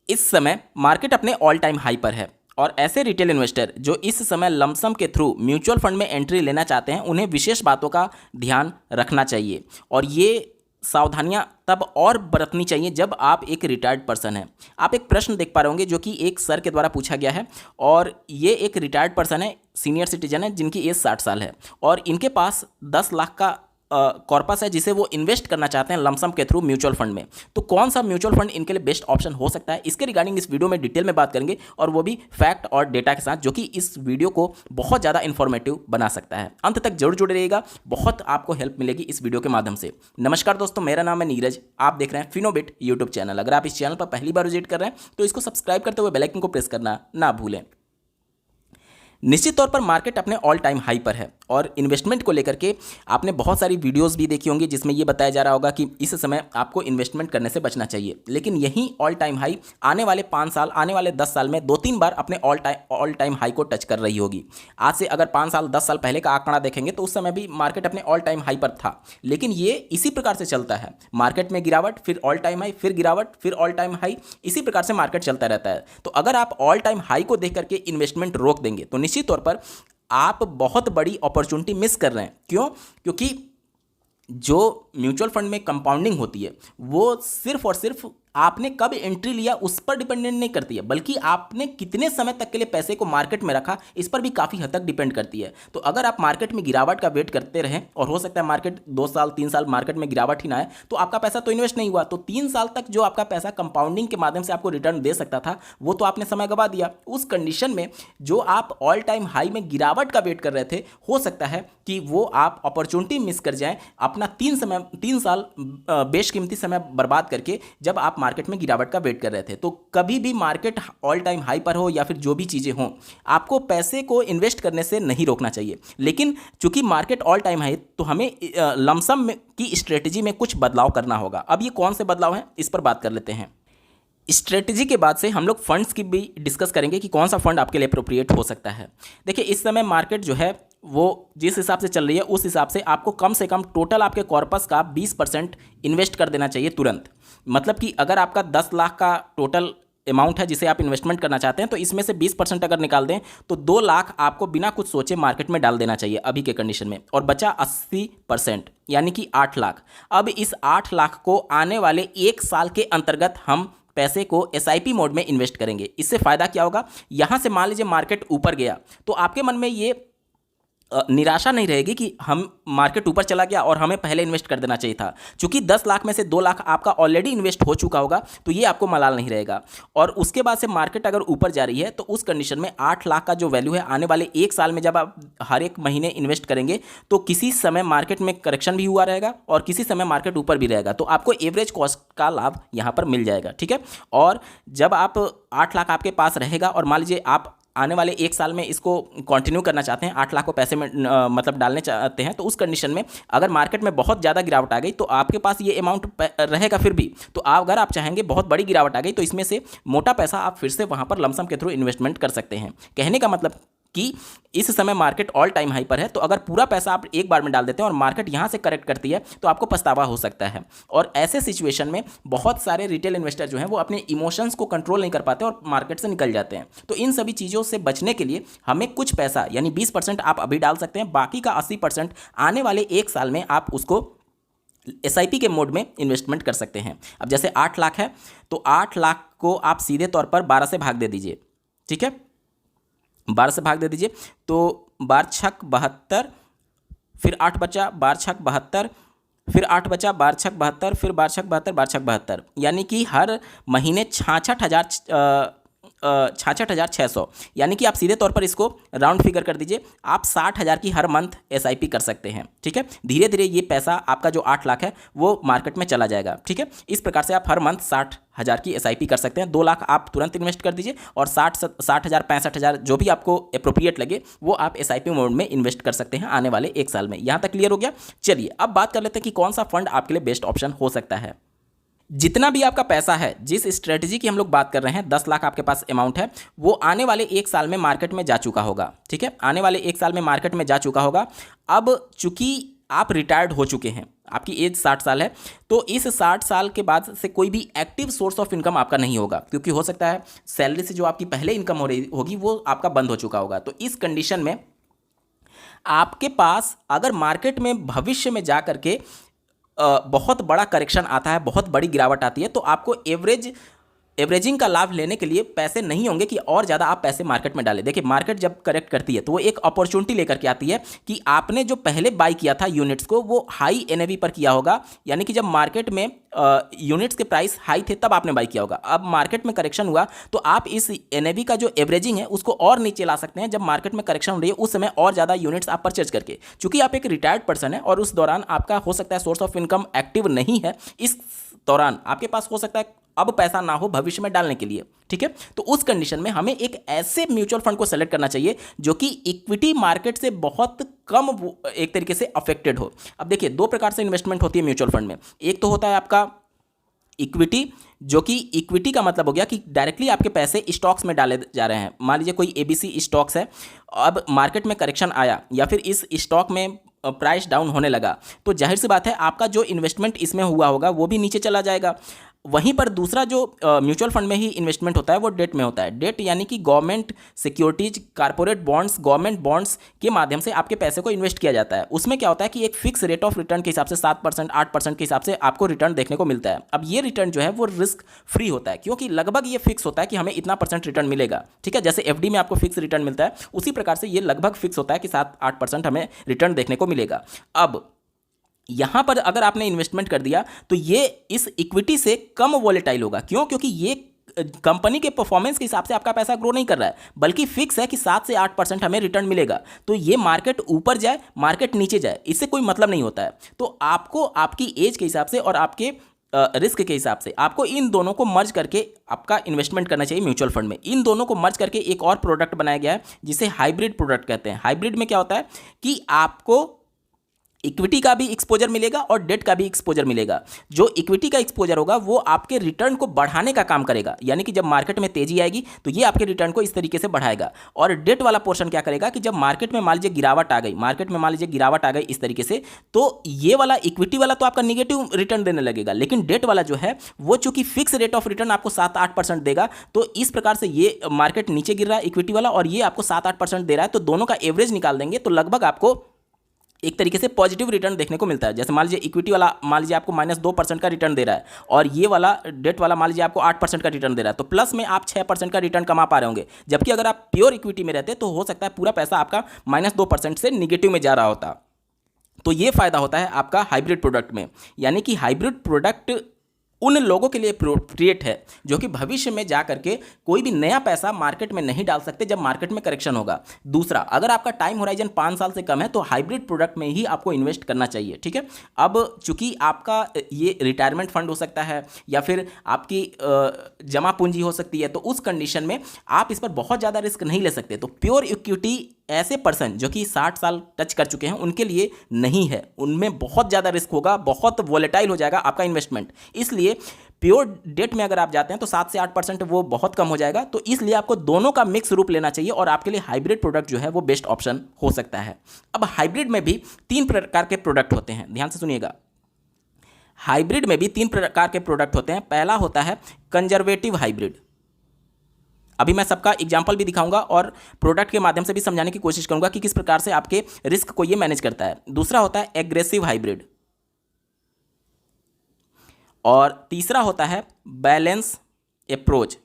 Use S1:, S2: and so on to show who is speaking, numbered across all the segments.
S1: इस समय मार्केट अपने ऑल टाइम हाई पर है और ऐसे रिटेल इन्वेस्टर जो इस समय लमसम के थ्रू म्यूचुअल फंड में एंट्री लेना चाहते हैं उन्हें विशेष बातों का ध्यान रखना चाहिए और ये सावधानियां तब और बरतनी चाहिए जब आप एक रिटायर्ड पर्सन हैं। आप एक प्रश्न देख पा रहे होंगे जो कि एक सर के द्वारा पूछा गया है और ये एक रिटायर्ड पर्सन है, सीनियर सिटीजन है जिनकी एज 60 साल है और इनके पास 10 लाख का कॉर्पस है जिसे वो इन्वेस्ट करना चाहते हैं लमसम के थ्रू म्यूचुअल फंड में। तो कौन सा म्यूचुअल फंड इनके लिए बेस्ट ऑप्शन हो सकता है, इसके रिगार्डिंग इस वीडियो में डिटेल में बात करेंगे और वो भी फैक्ट और डेटा के साथ, जो कि इस वीडियो को बहुत ज़्यादा इन्फॉर्मेटिव बना सकता है। अंत तक जरूर जुड़े रहिएगा, बहुत आपको हेल्प मिलेगी इस वीडियो के माध्यम से। नमस्कार दोस्तों, मेरा नाम है नीरज, आप देख रहे हैं फिनोबिट यूट्यूब चैनल। अगर आप इस चैनल पर पहली बार विजिट कर रहे हैं तो इसको सब्सक्राइब करते हुए बेल आइकन को प्रेस करना ना भूलें। निश्चित तौर पर मार्केट अपने ऑल टाइम हाई पर है और इन्वेस्टमेंट को लेकर के आपने बहुत सारी वीडियोस भी देखी होंगी जिसमें ये बताया जा रहा होगा कि इस समय आपको इन्वेस्टमेंट करने से बचना चाहिए, लेकिन यही ऑल टाइम हाई आने वाले 5 साल, आने वाले 10 साल में 2-3 बार अपने ऑल टाइम हाई को टच कर रही होगी। आज से अगर 5 साल 10 साल पहले का आंकड़ा देखेंगे तो उस समय भी मार्केट अपने ऑल टाइम हाई पर था, लेकिन ये इसी प्रकार से चलता है, मार्केट में गिरावट, फिर ऑल टाइम हाई, फिर गिरावट, फिर ऑल टाइम हाई, इसी प्रकार से मार्केट चलता रहता है। तो अगर आप ऑल टाइम हाई को देख करके इन्वेस्टमेंट रोक देंगे तो निश्चित तौर पर आप बहुत बड़ी अपॉर्चुनिटी मिस कर रहे हैं। क्यों? क्योंकि जो म्यूचुअल फंड में कंपाउंडिंग होती है वो सिर्फ और सिर्फ आपने कब एंट्री लिया उस पर डिपेंडेंट नहीं करती है, बल्कि आपने कितने समय तक के लिए पैसे को मार्केट में रखा इस पर भी काफ़ी हद तक डिपेंड करती है। तो अगर आप मार्केट में गिरावट का वेट करते रहें और हो सकता है मार्केट 2 साल 3 साल मार्केट में गिरावट ही ना आए तो आपका पैसा तो इन्वेस्ट नहीं हुआ, तो 3 साल तक जो आपका पैसा कंपाउंडिंग के माध्यम से आपको रिटर्न दे सकता था वो तो आपने समय गवा दिया। उस कंडीशन में जो आप ऑल टाइम हाई में गिरावट का वेट कर रहे थे, हो सकता है कि वो आप अपॉर्चुनिटी मिस कर जाएं अपना 3 साल बेशकीमती समय बर्बाद करके जब आप मार्केट में गिरावट का वेट कर रहे थे। तो कभी भी मार्केट ऑल टाइम हाई पर हो या फिर जो भी चीज़ें हों, आपको पैसे को इन्वेस्ट करने से नहीं रोकना चाहिए। लेकिन चूंकि मार्केट ऑल टाइम हाई तो हमें लमसम की स्ट्रेटजी में कुछ बदलाव करना होगा। अब ये कौन से बदलाव हैं इस पर बात कर लेते हैं। स्ट्रेटजी के बाद से हम लोग फंड्स की भी डिस्कस करेंगे कि कौन सा फंड आपके लिए अप्रोप्रिएट हो सकता है। देखिए, इस समय मार्केट जो है वो जिस हिसाब से चल रही है उस हिसाब से आपको कम से कम टोटल आपके कॉर्पस का 20% इन्वेस्ट कर देना चाहिए तुरंत। मतलब कि अगर आपका 10 लाख का टोटल अमाउंट है जिसे आप इन्वेस्टमेंट करना चाहते हैं तो इसमें से 20% अगर निकाल दें तो 2 लाख आपको बिना कुछ सोचे मार्केट में डाल देना चाहिए अभी के कंडीशन में, और बचा 80% यानी कि 8 लाख। अब इस 8 लाख को आने वाले 1 साल के अंतर्गत हम पैसे को एसआईपी मोड में इन्वेस्ट करेंगे। इससे फ़ायदा क्या होगा, यहाँ से मान लीजिए मार्केट ऊपर गया तो आपके मन में ये निराशा नहीं रहेगी कि हम मार्केट ऊपर चला गया और हमें पहले इन्वेस्ट कर देना चाहिए था। चूंकि 10 लाख में से 2 लाख आपका ऑलरेडी इन्वेस्ट हो चुका होगा तो ये आपको मलाल नहीं रहेगा। और उसके बाद से मार्केट अगर ऊपर जा रही है तो उस कंडीशन में 8 लाख का जो वैल्यू है आने वाले 1 साल में जब आप हर एक महीने इन्वेस्ट करेंगे तो किसी समय मार्केट में करेक्शन भी हुआ रहेगा और किसी समय मार्केट ऊपर भी रहेगा, तो आपको एवरेज कॉस्ट का लाभ यहाँ पर मिल जाएगा। ठीक है, और जब आप 8 लाख आपके पास रहेगा और मान लीजिए आप आने वाले 1 साल में इसको कंटिन्यू करना चाहते हैं, 8 लाख को पैसे में मतलब डालने चाहते हैं, तो उस कंडीशन में अगर मार्केट में बहुत ज़्यादा गिरावट आ गई तो आपके पास ये अमाउंट रहेगा फिर भी। तो अगर आप चाहेंगे बहुत बड़ी गिरावट आ गई तो इसमें से मोटा पैसा आप फिर से वहाँ पर लमसम के थ्रू इन्वेस्टमेंट कर सकते हैं। कहने का मतलब कि इस समय मार्केट ऑल टाइम हाई पर है तो अगर पूरा पैसा आप एक बार में डाल देते हैं और मार्केट यहाँ से करेक्ट करती है तो आपको पछतावा हो सकता है। और ऐसे सिचुएशन में बहुत सारे रिटेल इन्वेस्टर जो हैं वो अपने इमोशंस को कंट्रोल नहीं कर पाते और मार्केट से निकल जाते हैं। तो इन सभी चीज़ों से बचने के लिए हमें कुछ पैसा यानी 20% आप अभी डाल सकते हैं, बाकी का 80% आने वाले 1 साल में आप उसको एसआईपी के मोड में इन्वेस्टमेंट कर सकते हैं। अब जैसे 8 लाख है तो 8 लाख को आप सीधे तौर पर 12 से भाग दे दीजिए। ठीक है, 12 से भाग दे दीजिए तो 12 छक 72, फिर 8 बचा, 12 छक 72, फिर 8 बचा, 12 छक 72, फिर 12 छक 72, 12 छक 72, यानी कि हर महीने 66,600, यानी कि आप सीधे तौर पर इसको राउंड फिगर कर दीजिए, आप 60,000 की हर मंथ एसआईपी कर सकते हैं। ठीक है, धीरे धीरे ये पैसा आपका जो 8 लाख है वो मार्केट में चला जाएगा। ठीक है, इस प्रकार से आप हर मंथ 60,000 की एसआईपी कर सकते हैं। 2 लाख आप तुरंत इन्वेस्ट कर दीजिए और 60,000, 65,000 जो भी आपको अप्रोप्रिएट लगे वो आप एसआईपी मोड में इन्वेस्ट कर सकते हैं आने वाले 1 साल में। यहाँ तक क्लियर हो गया। चलिए अब बात कर लेते हैं कि कौन सा फंड आपके लिए बेस्ट ऑप्शन हो सकता है। जितना भी आपका पैसा है, जिस स्ट्रेटजी की हम लोग बात कर रहे हैं, 10 लाख आपके पास अमाउंट है, वो आने वाले 1 साल में मार्केट में जा चुका होगा। ठीक है, आने वाले 1 साल में मार्केट में जा चुका होगा। अब चूंकि आप रिटायर्ड हो चुके हैं, आपकी एज 60 साल है, तो इस 60 साल के बाद से कोई भी एक्टिव सोर्स ऑफ इनकम आपका नहीं होगा, क्योंकि हो सकता है सैलरी से जो आपकी पहले इनकम हो रही होगी वो आपका बंद हो चुका होगा। तो इस कंडीशन में आपके पास अगर मार्केट में भविष्य में जा करके बहुत बड़ा करेक्शन आता है, बहुत बड़ी गिरावट आती है, तो आपको एवरेजिंग का लाभ लेने के लिए पैसे नहीं होंगे कि और ज़्यादा आप पैसे मार्केट में डालें। देखिए, मार्केट जब करेक्ट करती है तो वो एक अपॉर्चुनिटी लेकर के आती है कि आपने जो पहले बाई किया था यूनिट्स को, वो हाई एनएवी पर किया होगा, यानी कि जब मार्केट में यूनिट्स के प्राइस हाई थे तब आपने बाई किया होगा। अब मार्केट में करेक्शन हुआ तो आप इस एनएवी का जो एवरेजिंग है उसको और नीचे ला सकते हैं। जब मार्केट में करेक्शन हो रही है उस समय और ज़्यादा यूनिट्स आप परचेज करके, चूंकि आप एक रिटायर्ड पर्सन है और उस दौरान आपका हो सकता है सोर्स ऑफ इनकम एक्टिव नहीं है, इस दौरान आपके पास हो सकता है अब पैसा ना हो भविष्य में डालने के लिए, ठीक है। तो उस कंडीशन में हमें एक ऐसे म्यूचुअल फंड को सेलेक्ट करना चाहिए जो कि इक्विटी मार्केट से बहुत कम एक तरीके से अफेक्टेड हो। अब देखिए, दो प्रकार से इन्वेस्टमेंट होती है म्यूचुअल फंड में। एक तो होता है आपका इक्विटी, जो कि इक्विटी का मतलब हो गया कि डायरेक्टली आपके पैसे स्टॉक्स में डाले जा रहे हैं। मान लीजिए कोई एबीसी स्टॉक्स है, अब मार्केट में करेक्शन आया या फिर इस स्टॉक में प्राइस डाउन होने लगा, तो जाहिर सी बात है आपका जो इन्वेस्टमेंट इसमें हुआ होगा वो भी नीचे चला जाएगा। वहीं पर दूसरा जो म्यूचुअल फंड में ही इन्वेस्टमेंट होता है वो डेट में होता है। डेट यानी कि government securities, corporate bonds, government bonds के माध्यम से आपके पैसे को इन्वेस्ट किया जाता है। उसमें क्या होता है कि एक फिक्स रेट ऑफ रिटर्न के हिसाब से 7%, 8% के हिसाब से आपको रिटर्न देखने को मिलता है। अब ये रिटर्न जो है वो रिस्क फ्री होता है, क्योंकि लगभग ये फिक्स होता है कि हमें इतना % रिटर्न मिलेगा, ठीक है। जैसे एफडी में आपको फिक्स रिटर्न मिलता है, उसी प्रकार से ये लगभग फिक्स होता है कि 7-8% हमें रिटर्न देखने को मिलेगा। अब यहां पर अगर आपने इन्वेस्टमेंट कर दिया तो ये इस इक्विटी से कम वॉलेटाइल होगा। क्यों? क्योंकि ये कंपनी के परफॉर्मेंस के हिसाब से आपका पैसा ग्रो नहीं कर रहा है, बल्कि फिक्स है कि 7 से 8% हमें रिटर्न मिलेगा। तो ये मार्केट ऊपर जाए, मार्केट नीचे जाए, इससे कोई मतलब नहीं होता है। तो आपको आपकी एज के हिसाब से और आपके रिस्क के हिसाब से आपको इन दोनों को मर्ज करके आपका इन्वेस्टमेंट करना चाहिए म्यूचुअल फंड में। इन दोनों को मर्ज करके एक और प्रोडक्ट बनाया गया है जिसे हाइब्रिड प्रोडक्ट कहते हैं। हाइब्रिड में क्या होता है कि आपको इक्विटी का भी एक्सपोजर मिलेगा और डेट का भी एक्सपोजर मिलेगा। जो इक्विटी का एक्सपोजर होगा वो आपके रिटर्न को बढ़ाने का काम करेगा, यानी कि जब मार्केट में तेजी आएगी तो ये आपके रिटर्न को इस तरीके से बढ़ाएगा। और डेट वाला पोर्शन क्या करेगा कि जब मार्केट में मान लीजिए गिरावट आ गई इस तरीके से, तो ये वाला इक्विटी वाला तो आपका निगेटिव रिटर्न देने लगेगा, लेकिन डेट वाला जो है वो चूंकि फिक्स रेट ऑफ रिटर्न आपको 7-8% देगा, तो इस प्रकार से ये मार्केट नीचे गिर रहा है इक्विटी वाला और ये आपको 7-8% दे रहा है, तो दोनों का एवरेज निकाल देंगे तो लगभग आपको एक तरीके से पॉजिटिव रिटर्न देखने को मिलता है। जैसे मान लीजिए इक्विटी वाला मान लीजिए आपको -2% का रिटर्न दे रहा है और ये वाला डेट वाला मान लीजिए आपको 8% का रिटर्न दे रहा है, तो प्लस में आप 6% का रिटर्न कमा पा रहे होंगे। जबकि अगर आप प्योर इक्विटी में रहते तो हो सकता है पूरा पैसा आपका -2% से निगेटिव में जा रहा होता। तो ये फायदा होता है आपका हाइब्रिड प्रोडक्ट में, यानी कि हाइब्रिड प्रोडक्ट उन लोगों के लिए अप्रोप्रिएट है जो कि भविष्य में जा करके कोई भी नया पैसा मार्केट में नहीं डाल सकते जब मार्केट में करेक्शन होगा। दूसरा, अगर आपका टाइम होराइजन 5 साल से कम है तो हाइब्रिड प्रोडक्ट में ही आपको इन्वेस्ट करना चाहिए, ठीक है। अब चूंकि आपका ये रिटायरमेंट फंड हो सकता है या फिर आपकी जमा पूंजी हो सकती है, तो उस कंडीशन में आप इस पर बहुत ज़्यादा रिस्क नहीं ले सकते। तो प्योर इक्विटी ऐसे पर्सन जो कि 60 साल टच कर चुके हैं उनके लिए नहीं है, उनमें बहुत ज़्यादा रिस्क होगा, बहुत वॉलेटाइल हो जाएगा आपका इन्वेस्टमेंट। इसलिए प्योर डेट में अगर आप जाते हैं तो 7 से 8% वो बहुत कम हो जाएगा। तो इसलिए आपको दोनों का मिक्स रूप लेना चाहिए और आपके लिए हाइब्रिड प्रोडक्ट जो है वो बेस्ट ऑप्शन हो सकता है। अब हाइब्रिड में भी 3 प्रकार के प्रोडक्ट होते हैं, ध्यान से सुनिएगा। हाइब्रिड में भी 3 प्रकार के प्रोडक्ट होते हैं। पहला होता है कंजर्वेटिव हाइब्रिड। अभी मैं सबका एग्जाम्पल भी दिखाऊंगा और प्रोडक्ट के माध्यम से भी समझाने की कोशिश करूंगा कि किस प्रकार से आपके रिस्क को ये मैनेज करता है। दूसरा होता है एग्रेसिव हाइब्रिड और तीसरा होता है बैलेंस अप्रोच।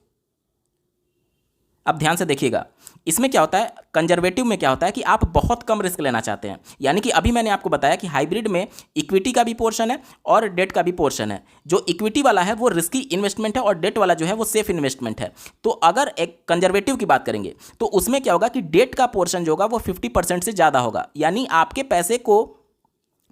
S1: अब ध्यान से देखिएगा, इसमें क्या होता है, कंजर्वेटिव में क्या होता है कि आप बहुत कम रिस्क लेना चाहते हैं, यानी कि अभी मैंने आपको बताया कि हाइब्रिड में इक्विटी का भी पोर्शन है और डेट का भी पोर्शन है। जो इक्विटी वाला है वो रिस्की इन्वेस्टमेंट है और डेट वाला जो है वो सेफ इन्वेस्टमेंट है। तो अगर एक कंजर्वेटिव की बात करेंगे तो उसमें क्या होगा कि डेट का पोर्शन जो होगा वो 50% से ज़्यादा होगा, यानी आपके पैसे को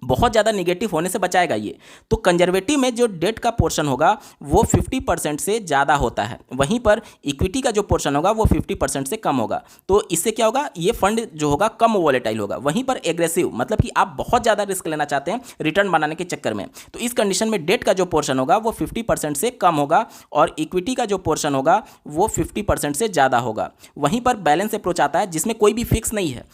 S1: बहुत ज़्यादा निगेटिव होने से बचाएगा ये। तो कंजर्वेटिव में जो डेट का पोर्शन होगा वो 50% से ज़्यादा होता है, वहीं पर इक्विटी का जो पोर्शन होगा वो 50% से कम होगा। तो इससे क्या होगा, ये फंड जो होगा कम वॉलेटाइल होगा। वहीं पर एग्रेसिव मतलब कि आप बहुत ज़्यादा रिस्क लेना चाहते हैं रिटर्न बनाने के चक्कर में, तो इस कंडीशन में डेट का जो पोर्शन होगा वो 50% से कम होगा और इक्विटी का जो पोर्शन होगा वो 50% से ज़्यादा होगा। वहीं पर बैलेंस अप्रोच आता है जिसमें कोई भी फिक्स नहीं है,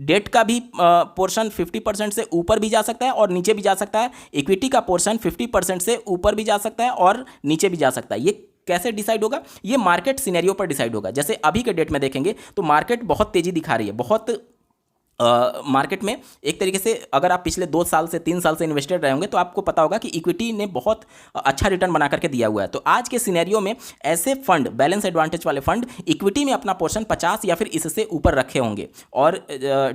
S1: डेट का भी पोर्शन 50% से ऊपर भी जा सकता है और नीचे भी जा सकता है, इक्विटी का पोर्शन 50% से ऊपर भी जा सकता है और नीचे भी जा सकता है। ये कैसे डिसाइड होगा? ये मार्केट सिनेरियो पर डिसाइड होगा। जैसे अभी के डेट में देखेंगे तो मार्केट बहुत तेजी दिखा रही है, बहुत मार्केट में एक तरीके से अगर आप पिछले 2 साल से 3 साल से इन्वेस्टेड रहे होंगे तो आपको पता होगा कि इक्विटी ने बहुत अच्छा रिटर्न बना करके दिया हुआ है। तो आज के सिनेरियो में ऐसे फंड, बैलेंस एडवांटेज वाले फंड, इक्विटी में अपना पोर्शन 50 या फिर इससे ऊपर रखे होंगे और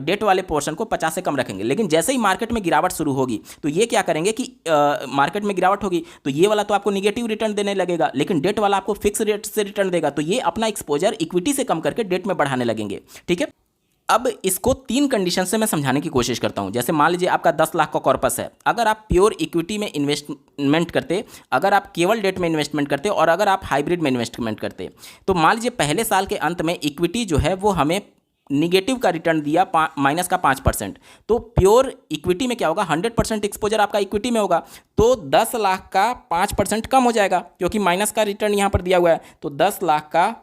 S1: डेट वाले पोर्शन को 50 से कम रखेंगे। लेकिन जैसे ही मार्केट में गिरावट शुरू होगी तो ये क्या करेंगे कि मार्केट में गिरावट होगी तो ये वाला तो आपको निगेटिव रिटर्न देने लगेगा, लेकिन डेट वाला आपको फिक्स रेट से रिटर्न देगा। तो ये अपना एक्सपोजर इक्विटी से कम करके डेट में बढ़ाने लगेंगे। ठीक है, अब इसको 3 कंडीशन से मैं समझाने की कोशिश करता हूं। जैसे मान लीजिए आपका 10 लाख का कॉर्पस है, अगर आप प्योर इक्विटी में इन्वेस्टमेंट करते, अगर आप केवल डेट में इन्वेस्टमेंट करते और अगर आप हाइब्रिड में इन्वेस्टमेंट करते, तो मान लीजिए पहले साल के अंत में इक्विटी जो है वो हमें निगेटिव का रिटर्न दिया माइनस का 5%। तो प्योर इक्विटी में क्या होगा, 100% एक्सपोजर आपका इक्विटी में होगा, तो 10 लाख का 5% कम हो जाएगा क्योंकि माइनस का रिटर्न यहाँ पर दिया हुआ है। तो 10 लाख का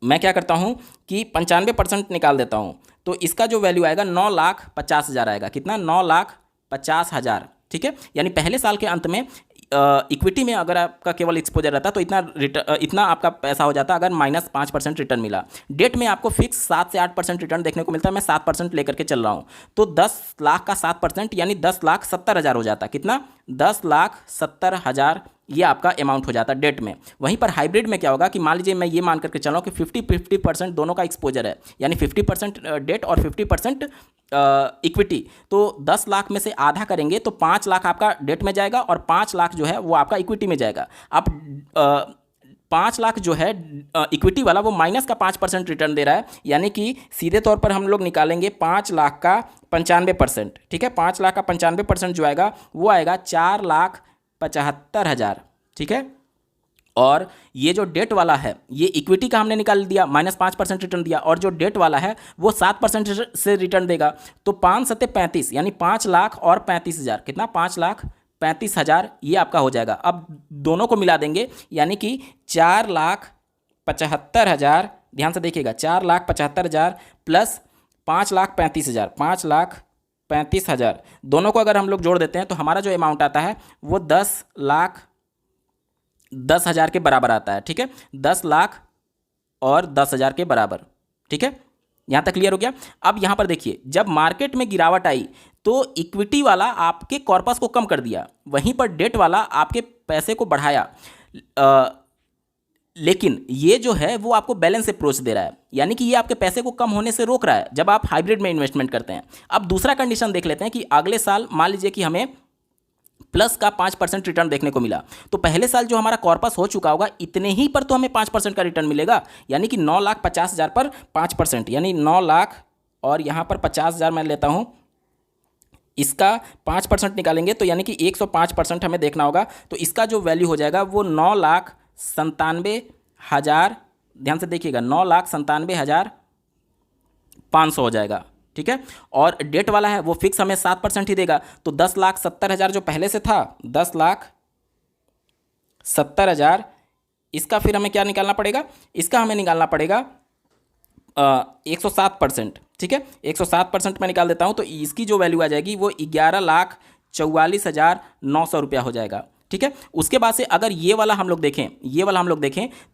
S1: मैं क्या करता हूँ कि 95% निकाल देता हूँ, तो इसका जो वैल्यू आएगा 9,50,000 आएगा। कितना? 9,50,000। ठीक है, यानी पहले साल के अंत में इक्विटी में अगर आपका केवल एक्सपोजर रहता तो इतना आपका पैसा हो जाता अगर -5% रिटर्न मिला। डेट में आपको फिक्स 7 से 8% रिटर्न देखने को मिलता है। मैं 7% लेकर के चल रहा हूँ, तो 10 लाख का 7% यानी 10,70,000 हो जाता। कितना? 10,70,000 ये आपका अमाउंट हो जाता है डेट में। वहीं पर हाइब्रिड में क्या होगा कि मान लीजिए मैं ये मान करके चल रहा हूँ कि 50-50% दोनों का एक्सपोजर है, यानी 50% डेट और 50% इक्विटी। तो 10 लाख में से आधा करेंगे तो 5 लाख आपका डेट में जाएगा और 5 लाख जो है वो आपका इक्विटी में जाएगा। अब 5 लाख जो है इक्विटी वाला वो माइनस का 5% रिटर्न दे रहा है, यानी कि सीधे तौर पर हम लोग निकालेंगे 5 लाख का 95%। ठीक है, 5 लाख का 95% जो आएगा वो आएगा 4,75,000। ठीक है, और ये जो डेट वाला है ये इक्विटी का हमने निकाल दिया, -5% रिटर्न दिया, और जो डेट वाला है वो 7% से रिटर्न देगा। तो 5 सत्ते 35 यानी 5 लाख और 35,000। कितना? 5,35,000 ये आपका हो जाएगा। अब दोनों को मिला देंगे यानी कि 4,75,000। ध्यान से देखिएगा, 4,75,000 प्लस 5,35,000, 5,35,000 दोनों को अगर हम लोग जोड़ देते हैं तो हमारा जो अमाउंट आता है वो 10,10,000 के बराबर आता है। ठीक है, 10 लाख और 10,000 के बराबर। ठीक है, यहाँ तक क्लियर हो गया। अब यहाँ पर देखिए, जब मार्केट में गिरावट आई तो इक्विटी वाला आपके कॉर्पस को कम कर दिया, वहीं पर डेट वाला आपके पैसे को बढ़ाया, लेकिन ये जो है वो आपको बैलेंस अप्रोच दे रहा है, यानी कि ये आपके पैसे को कम होने से रोक रहा है जब आप हाइब्रिड में इन्वेस्टमेंट करते हैं। अब दूसरा कंडीशन देख लेते हैं कि अगले साल मान लीजिए कि हमें प्लस का 5% रिटर्न देखने को मिला, तो पहले साल जो हमारा कॉर्पस हो चुका होगा इतने ही पर तो हमें 5% का रिटर्न मिलेगा, यानी कि 9,50,000 पर 5%, यानी 9 लाख और यहाँ पर 50,000 मैं लेता हूँ, इसका 5% निकालेंगे तो यानी कि 105% हमें देखना होगा। तो इसका जो वैल्यू हो जाएगा वो 9,97,000। ध्यान से देखिएगा, 9,97,500 हो जाएगा। ठीक है, और डेट वाला है वो फिक्स हमें 7% ही देगा, तो 10,70,000 जो पहले से था, 10,70,000, इसका फिर हमें क्या निकालना पड़ेगा? इसका हमें निकालना पड़ेगा 107%। ठीक है, 107% मैं निकाल देता हूँ, तो इसकी जो वैल्यू आ जाएगी वो 11,44,900 रुपया हो जाएगा। ठीक है, उसके बाद से अगर ये वाला हम लोग देखें,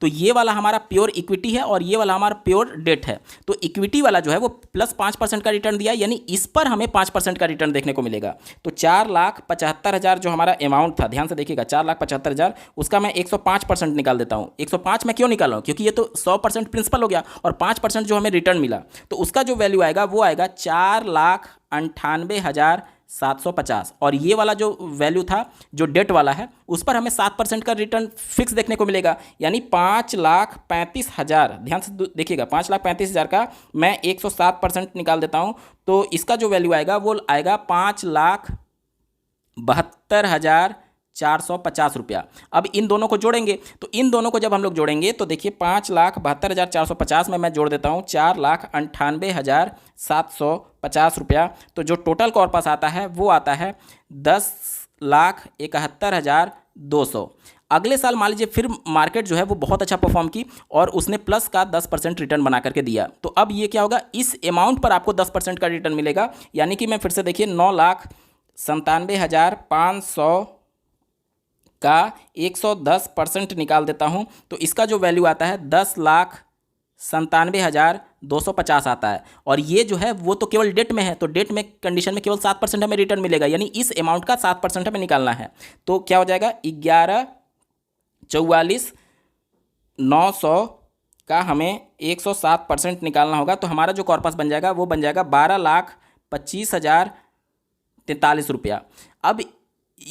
S1: तो ये वाला हमारा प्योर इक्विटी है और ये वाला हमारा प्योर डेट है। तो इक्विटी वाला जो है वो प्लस 5% का रिटर्न दिया, यानी इस पर हमें 5% का रिटर्न देखने को मिलेगा। तो 4,75,000 जो हमारा अमाउंट था, ध्यान से देखिएगा, 4,75,000, उसका मैं 105% निकाल देता हूँ। 105 मैं क्यों निकाल रहा हूँ? क्योंकि ये तो 100% प्रिंसिपल हो गया और 5% जो हमें रिटर्न मिला, तो उसका जो वैल्यू आएगा वो आएगा 4,98,750। और ये वाला जो वैल्यू था जो डेट वाला है उस पर हमें 7% का रिटर्न फिक्स देखने को मिलेगा, यानी 5,35,000। ध्यान से देखिएगा, 5,35,000 का मैं 107% निकाल देता हूँ, तो इसका जो वैल्यू आएगा वो आएगा 5,72,450 रुपया। अब इन दोनों को जोड़ेंगे, तो इन दोनों को जब हम लोग जोड़ेंगे तो देखिए 5,72,450 में मैं जोड़ देता हूँ 4,98,750 रुपया। तो जो टोटल कॉर्पस आता है वो आता है 10,71,200। अगले साल मान लीजिए फिर मार्केट जो है वो बहुत अच्छा परफॉर्म की और उसने प्लस का 10% रिटर्न बना करके दिया, तो अब ये क्या होगा, इस अमाउंट पर आपको 10% का रिटर्न मिलेगा। यानी कि मैं फिर से देखिए 9,97,500 का 110% निकाल देता हूँ तो इसका जो वैल्यू आता है 10,97,250 आता है। और ये जो है वो तो केवल डेट में है, तो डेट में कंडीशन में केवल 7% हमें रिटर्न मिलेगा, यानी इस अमाउंट का 7% हमें निकालना है। तो क्या हो जाएगा, 11,44,900 का हमें 107% निकालना होगा। तो हमारा जो कॉर्पस बन जाएगा वो बन जाएगा 12,25,043 रुपया। अब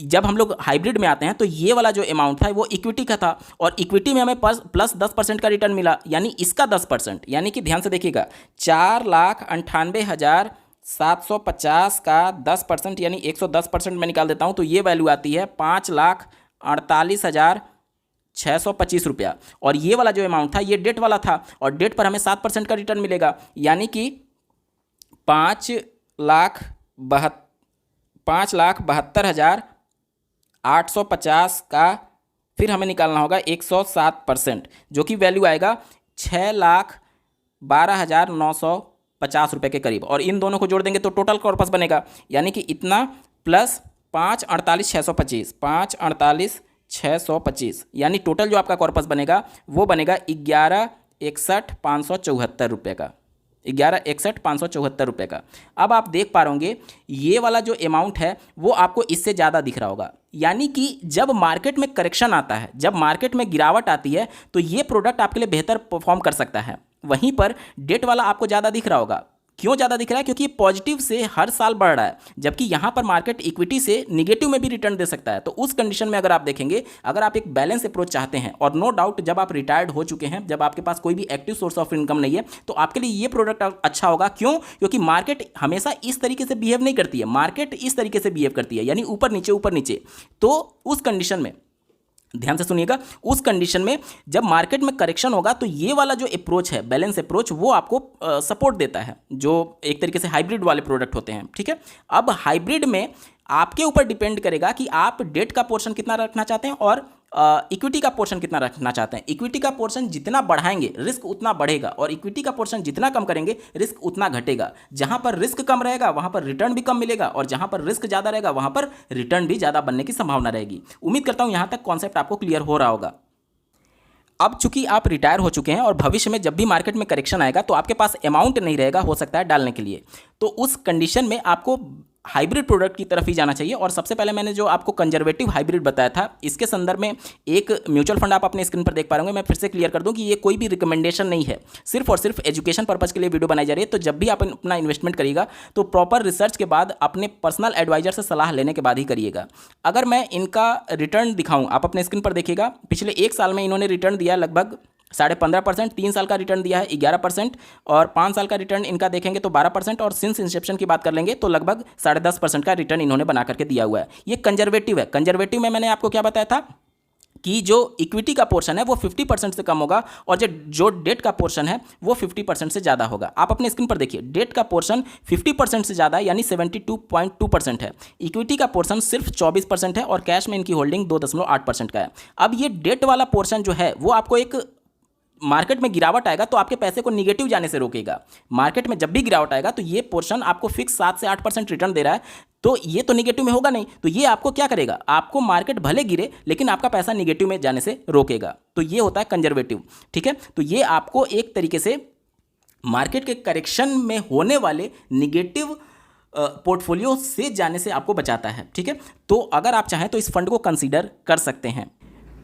S1: जब हम लोग हाइब्रिड में आते हैं तो ये वाला जो अमाउंट था वो इक्विटी का था और इक्विटी में हमें प्लस 10% का रिटर्न मिला, यानी इसका 10%, यानी कि ध्यान से देखिएगा 4,98,750 का 10% यानी 110% मैं निकाल देता हूँ तो ये वैल्यू आती है 5,48,625 रुपया। और ये वाला जो अमाउंट था ये डेट वाला था और डेट पर हमें 7% का रिटर्न मिलेगा, यानी कि 5,72,850 का फिर हमें निकालना होगा 107%, जो कि वैल्यू आएगा 6,12,950 रुपये के करीब। और इन दोनों को जोड़ देंगे तो टोटल कॉर्पस बनेगा, यानी कि इतना प्लस 5,48,625, यानी टोटल जो आपका कॉर्पस बनेगा वो बनेगा 11,61,574 रुपये का, 11,61,574 रुपये का। अब आप देख पा रहे ये वाला जो अमाउंट है वो आपको इससे ज़्यादा दिख रहा होगा, यानी कि जब मार्केट में करेक्शन आता है, जब मार्केट में गिरावट आती है तो ये प्रोडक्ट आपके लिए बेहतर परफॉर्म कर सकता है। वहीं पर डेट वाला आपको ज़्यादा दिख रहा होगा। क्यों ज़्यादा दिख रहा है, क्योंकि पॉजिटिव से हर साल बढ़ रहा है, जबकि यहाँ पर मार्केट इक्विटी से निगेटिव में भी रिटर्न दे सकता है। तो उस कंडीशन में अगर आप देखेंगे, अगर आप एक बैलेंस अप्रोच चाहते हैं और नो डाउट जब आप रिटायर्ड हो चुके हैं, जब आपके पास कोई भी एक्टिव सोर्स ऑफ इनकम नहीं है, तो आपके लिए ये प्रोडक्ट अच्छा होगा। क्यों, क्योंकि मार्केट हमेशा इस तरीके से बिहेव नहीं करती है, मार्केट इस तरीके से बिहेव करती है, यानी ऊपर नीचे ऊपर नीचे। तो उस कंडीशन में ध्यान से सुनिएगा, उस कंडीशन में जब मार्केट में करेक्शन होगा तो ये वाला जो अप्रोच है, बैलेंस अप्रोच, वो आपको सपोर्ट देता है, जो एक तरीके से हाइब्रिड वाले प्रोडक्ट होते हैं। ठीक है, अब हाइब्रिड में आपके ऊपर डिपेंड करेगा कि आप डेट का पोर्शन कितना रखना चाहते हैं और इक्विटी का पोर्शन कितना रखना चाहते हैं। इक्विटी का पोर्शन जितना बढ़ाएंगे रिस्क उतना बढ़ेगा और इक्विटी का पोर्शन जितना कम करेंगे रिस्क उतना घटेगा। जहां पर रिस्क कम रहेगा वहां पर रिटर्न भी कम मिलेगा और जहां पर रिस्क ज़्यादा रहेगा वहां पर रिटर्न भी ज़्यादा बनने की संभावना रहेगी। उम्मीद करता हूं यहां तक कॉन्सेप्ट आपको क्लियर हो रहा होगा। अब चूंकि आप रिटायर हो चुके हैं और भविष्य में जब भी मार्केट में करेक्शन आएगा तो आपके पास अमाउंट नहीं रहेगा, हो सकता है डालने के लिए, तो उस कंडीशन में आपको हाइब्रिड प्रोडक्ट की तरफ ही जाना चाहिए। और सबसे पहले मैंने जो आपको कंजर्वेटिव हाइब्रिड बताया था, इसके संदर्भ में एक म्यूचुअल फंड आप अपने स्क्रीन पर देख पा रहे होंगे। मैं फिर से क्लियर कर दूं कि ये कोई भी रिकमेंडेशन नहीं है, सिर्फ और सिर्फ एजुकेशन पर्पज़ के लिए वीडियो बनाई जा रही है। तो जब भी आप अपना इन्वेस्टमेंट करिएगा तो प्रॉपर रिसर्च के बाद, अपने पर्सनल एडवाइजर से सलाह लेने के बाद ही करिएगा। अगर मैं इनका रिटर्न दिखाऊँ, आप अपने स्क्रीन पर देखिएगा, पिछले 1 साल में इन्होंने रिटर्न दिया लगभग 15.5%, 3 साल का रिटर्न दिया है 11% और 5 साल का रिटर्न इनका देखेंगे तो 12% और सिंस इंसेप्शन की बात कर लेंगे तो लगभग 10.5% का रिटर्न इन्होंने बना करके दिया हुआ है। ये कंजर्वेटिव है। कंजर्वेटिव में मैंने आपको क्या बताया था कि जो इक्विटी का पोर्शन है वो 50% से कम होगा और जो डेट का पोर्शन है वो 50% से ज़्यादा होगा। आप अपने स्क्रीन पर देखिए, डेट का पोर्शन 50% से ज़्यादा है, यानी 72.2% है। इक्विटी का पोर्शन सिर्फ 24% है और कैश में इनकी होल्डिंग 2.8% का है। अब ये डेट वाला पोर्शन जो है वो आपको एक मार्केट में गिरावट आएगा तो आपके पैसे को निगेटिव जाने से रोकेगा। मार्केट में जब भी गिरावट आएगा तो ये पोर्शन आपको फिक्स 7 से 8% रिटर्न दे रहा है, तो ये तो निगेटिव में होगा नहीं, तो ये आपको क्या करेगा, आपको मार्केट भले गिरे लेकिन आपका पैसा निगेटिव में जाने से रोकेगा। तो ये होता है कंजर्वेटिव। ठीक है, तो ये आपको एक तरीके से मार्केट के करेक्शन में होने वाले निगेटिव पोर्टफोलियो से जाने से आपको बचाता है। ठीक है, तो अगर आप चाहें तो इस फंड को कंसीडर कर सकते हैं।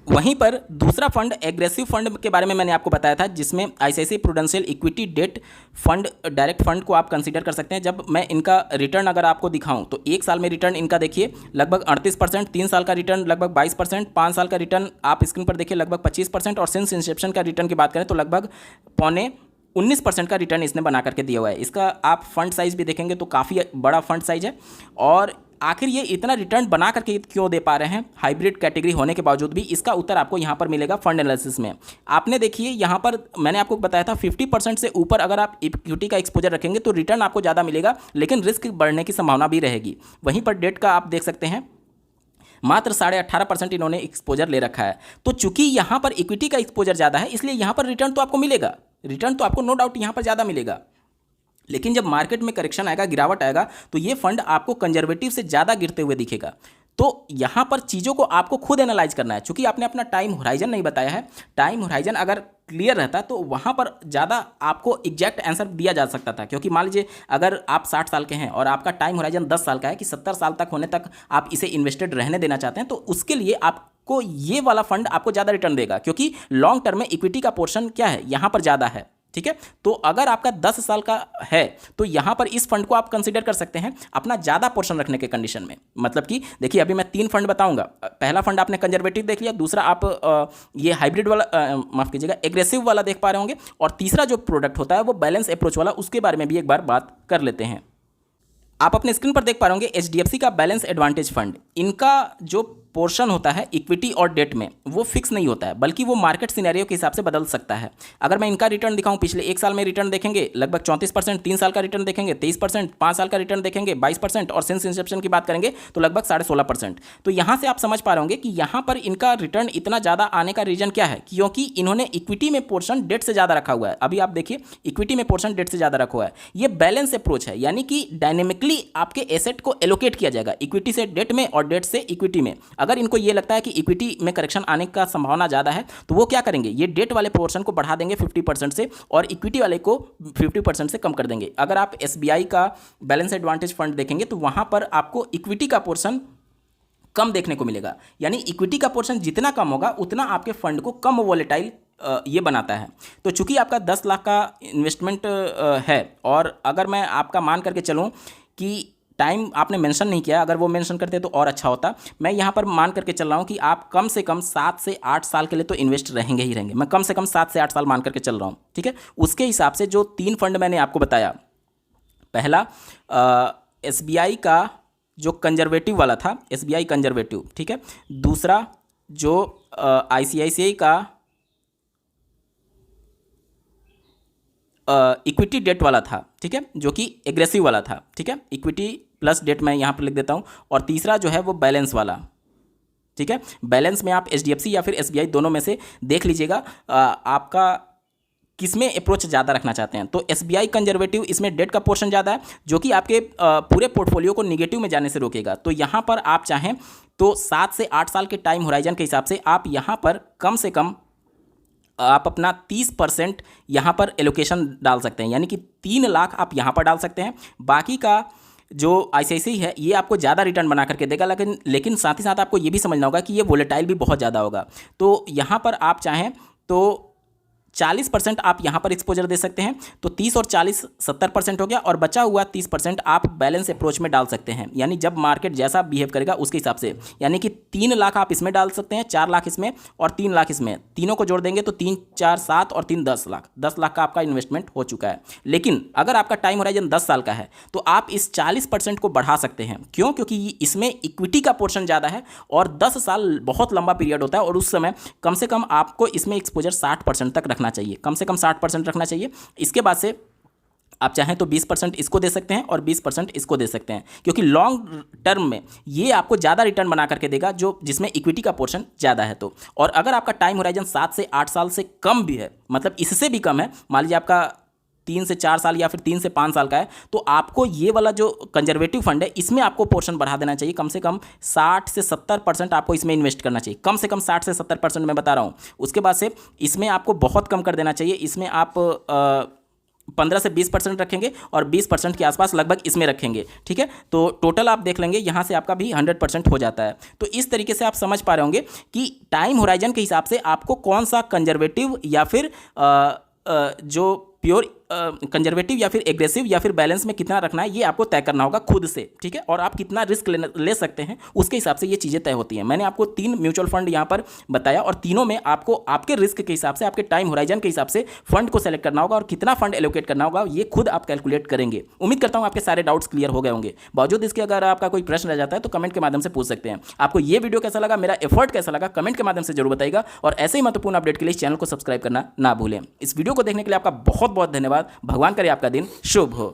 S1: वहीं पर दूसरा फंड एग्रेसिव फंड के बारे में मैंने आपको बताया था, जिसमें ICICI prudential equity debt fund direct fund को आप कंसीडर कर सकते हैं। जब मैं इनका रिटर्न अगर आपको दिखाऊं तो 1 साल में रिटर्न इनका देखिए लगभग 38%, 3 साल का रिटर्न लगभग 22%, 5 साल का रिटर्न आप स्क्रीन पर देखिए लगभग 25% और सिंस इंसेप्शन का रिटर्न की बात करें तो लगभग 19% का रिटर्न इसने बना करके दिया हुआ है। इसका आप फंड साइज भी देखेंगे तो काफ़ी बड़ा फंड साइज है। और आखिर ये इतना रिटर्न बना करके क्यों दे पा रहे हैं हाइब्रिड कैटेगरी होने के बावजूद भी, इसका उत्तर आपको यहाँ पर मिलेगा फंड एनालिसिस में। आपने देखिए यहाँ पर मैंने आपको बताया था 50% से ऊपर अगर आप इक्विटी का एक्सपोजर रखेंगे तो रिटर्न आपको ज़्यादा मिलेगा, लेकिन रिस्क बढ़ने की संभावना भी रहेगी। वहीं पर डेट का आप देख सकते हैं मात्र 18.5% इन्होंने एक्सपोजर ले रखा है। तो चूंकि यहाँ पर इक्विटी का एक्सपोजर ज़्यादा है, इसलिए यहाँ पर रिटर्न तो आपको मिलेगा, रिटर्न तो आपको नो डाउट यहाँ पर ज़्यादा मिलेगा। लेकिन जब मार्केट में करेक्शन आएगा, गिरावट आएगा, तो ये फंड आपको कंजर्वेटिव से ज़्यादा गिरते हुए दिखेगा। तो यहाँ पर चीज़ों को आपको खुद एनालाइज करना है। चूंकि आपने अपना टाइम होराइजन नहीं बताया है, टाइम होराइजन अगर क्लियर रहता तो वहाँ पर ज़्यादा आपको एग्जैक्ट आंसर दिया जा सकता था। क्योंकि मान लीजिए अगर आप 60 साल के हैं और आपका टाइम होराइजन 10 साल का है कि 70 साल तक होने तक आप इसे इन्वेस्टेड रहने देना चाहते हैं, तो उसके लिए आपको ये वाला फंड आपको ज़्यादा रिटर्न देगा, क्योंकि लॉन्ग टर्म में इक्विटी का पोर्शन क्या है, यहाँ पर ज़्यादा है। ठीक है, तो अगर आपका 10 साल का है तो यहाँ पर इस फंड को आप कंसीडर कर सकते हैं अपना ज़्यादा पोर्शन रखने के कंडीशन में। मतलब कि देखिए अभी मैं 3 फंड बताऊंगा। पहला फंड आपने कंजर्वेटिव देख लिया, दूसरा आप ये हाइब्रिड वाला माफ़ कीजिएगा एग्रेसिव वाला देख पा रहे होंगे, और तीसरा जो प्रोडक्ट होता है वो बैलेंस अप्रोच वाला, उसके बारे में भी एक बार बात कर लेते हैं। आप अपने स्क्रीन पर देख पा रहे होंगे HDFC का बैलेंस एडवांटेज फंड। इनका जो पोर्शन होता है इक्विटी और डेट में वो फिक्स नहीं होता है, बल्कि वो मार्केट सिनेरियो के हिसाब से बदल सकता है। अगर मैं इनका रिटर्न दिखाऊं, पिछले 1 साल में रिटर्न देखेंगे लगभग 34%, 3 साल का रिटर्न देखेंगे 23%, 5 साल का रिटर्न देखेंगे 22%, और सिंस इंसेप्शन की बात करेंगे तो लगभग 16.5%। तो यहाँ से आप समझ पा रहे होंगे कि यहाँ पर इनका रिटर्न इतना ज़्यादा आने का रीजन क्या है, क्योंकि इन्होंने इक्विटी में पोर्शन डेट से ज़्यादा रखा हुआ है। अभी आप देखिए इक्विटी में पोर्शन डेट से ज़्यादा रखा हुआ है। ये बैलेंस अप्रोच है, यानी कि डायनेमिकली आपके एसेट को एलोकेट किया जाएगा, इक्विटी से डेट में और डेट से इक्विटी में। अगर इनको ये लगता है कि इक्विटी में करेक्शन आने का संभावना ज़्यादा है तो वो क्या करेंगे, ये डेट वाले पोर्शन को बढ़ा देंगे 50% से और इक्विटी वाले को 50% से कम कर देंगे। अगर आप SBI का बैलेंस एडवांटेज फंड देखेंगे तो वहां पर आपको इक्विटी का पोर्शन कम देखने को मिलेगा, यानी इक्विटी का पोर्शन जितना कम होगा उतना आपके फंड को कम वॉलेटाइल ये बनाता है। तो चूंकि आपका 10 लाख का इन्वेस्टमेंट है, और अगर मैं आपका मान करके चलूँ कि टाइम आपने मेंशन नहीं किया, अगर वो मेंशन करते तो और अच्छा होता। मैं यहाँ पर मान करके चल रहा हूँ कि आप कम से कम 7 से 8 साल के लिए तो इन्वेस्ट रहेंगे ही रहेंगे। मैं कम से कम 7 से 8 साल मान करके चल रहा हूँ, ठीक है। उसके हिसाब से जो 3 फंड मैंने आपको बताया, पहला SBI का जो कंजर्वेटिव वाला था, SBI कंजर्वेटिव, ठीक है। दूसरा जो ICICI का इक्विटी डेट वाला था, ठीक है, जो कि एग्रेसिव वाला था, ठीक है, इक्विटी प्लस डेट मैं यहाँ पर लिख देता हूँ। और तीसरा जो है वो बैलेंस वाला, ठीक है। बैलेंस में आप HDFC या फिर SBI दोनों में से देख लीजिएगा आपका किसमें अप्रोच ज़्यादा रखना चाहते हैं। तो SBI कंजर्वेटिव, इसमें डेट का पोर्शन ज़्यादा है जो कि आपके पूरे पोर्टफोलियो को निगेटिव में जाने से रोकेगा। तो यहाँ पर आप चाहें तो 7 से 8 साल के टाइम होराइजन के हिसाब से आप यहाँ पर कम से कम आप अपना 30% यहाँ पर एलोकेशन डाल सकते हैं, यानी कि 3 लाख आप यहाँ पर डाल सकते हैं। बाकी का जो ICICI है ये आपको ज़्यादा रिटर्न बना करके देगा, लेकिन साथ ही साथ आपको ये भी समझना होगा कि ये वोलेटाइल भी बहुत ज़्यादा होगा। तो यहाँ पर आप चाहें तो 40% आप यहाँ पर एक्सपोजर दे सकते हैं। तो 30 और 40 70% हो गया, और बचा हुआ 30% आप बैलेंस अप्रोच में डाल सकते हैं, यानी जब मार्केट जैसा बिहेव करेगा उसके हिसाब से। यानी कि 3 लाख आप इसमें डाल सकते हैं, 4 लाख इसमें और 3 लाख इसमें। तीनों को जोड़ देंगे तो 3 4 7 और 3 10 लाख, 10 लाख का आपका इन्वेस्टमेंट हो चुका है। लेकिन अगर आपका टाइम होराइजन 10 साल का है तो आप इस 40% को बढ़ा सकते हैं। क्यों? क्योंकि इसमें इक्विटी का पोर्शन ज़्यादा है और 10 साल बहुत लंबा पीरियड होता है, और उस समय कम से कम आपको इसमें एक्सपोजर 60% तक रखना चाहिए, कम से कम 60% रखना चाहिए। इसके बाद से आप चाहें तो 20% इसको दे सकते हैं और 20% इसको दे सकते हैं, क्योंकि लॉन्ग टर्म में ये आपको ज़्यादा रिटर्न बना करके देगा जो जिसमें इक्विटी का पोर्शन ज़्यादा है। तो और अगर आपका टाइम होराइजन 7 से 8 साल से कम भी है, मतलब इससे भी कम है, मान लीजिए आपका 3 से 4 साल या फिर 3 से 5 साल का है, तो आपको ये वाला जो कंजर्वेटिव फंड है इसमें आपको पोर्शन बढ़ा देना चाहिए। कम से कम 60 से 70% आपको इसमें इन्वेस्ट करना चाहिए, कम से कम 60 से 70% मैं बता रहा हूँ। उसके बाद से इसमें आपको बहुत कम कर देना चाहिए, इसमें आप 15 से 20% रखेंगे और 20% के आसपास लगभग इसमें रखेंगे, ठीक है। तो टोटल आप देख लेंगे यहाँ से आपका भी 100% हो जाता है। तो इस तरीके से आप समझ पा रहे होंगे कि टाइम होराइजन के हिसाब से आपको कौन सा कंजर्वेटिव या फिर जो प्योर कंजर्वेटिव या फिर एग्रेसिव या फिर बैलेंस में कितना रखना है ये आपको तय करना होगा खुद से, ठीक है। और आप कितना रिस्क ले सकते हैं उसके हिसाब से ये चीज़ें तय होती हैं। मैंने आपको 3 म्यूचुअल फंड यहाँ पर बताया, और तीनों में आपको आपके रिस्क के हिसाब से, आपके टाइम होराइजन के हिसाब से फंड को सेलेक्ट करना होगा, और कितना फंड एलोकेट करना होगा ये खुद आप कैलकुलेट करेंगे। उम्मीद करता हूँ आपके सारे डाउट्स क्लियर हो गए होंगे। बावजूद इसके अगर आपका कोई प्रश्न रह जाता है तो कमेंट के माध्यम से पूछ सकते हैं। आपको ये वीडियो कैसा लगा, मेरा एफर्ट कैसा लगा, कमेंट के माध्यम से जरूर बताइएगा। और ऐसे ही महत्वपूर्ण अपडेट के लिए इस चैनल को सब्सक्राइब करना ना भूलें। इस वीडियो को देखने के लिए आपका बहुत बहुत धन्यवाद। भगवान करे आपका दिन शुभ हो।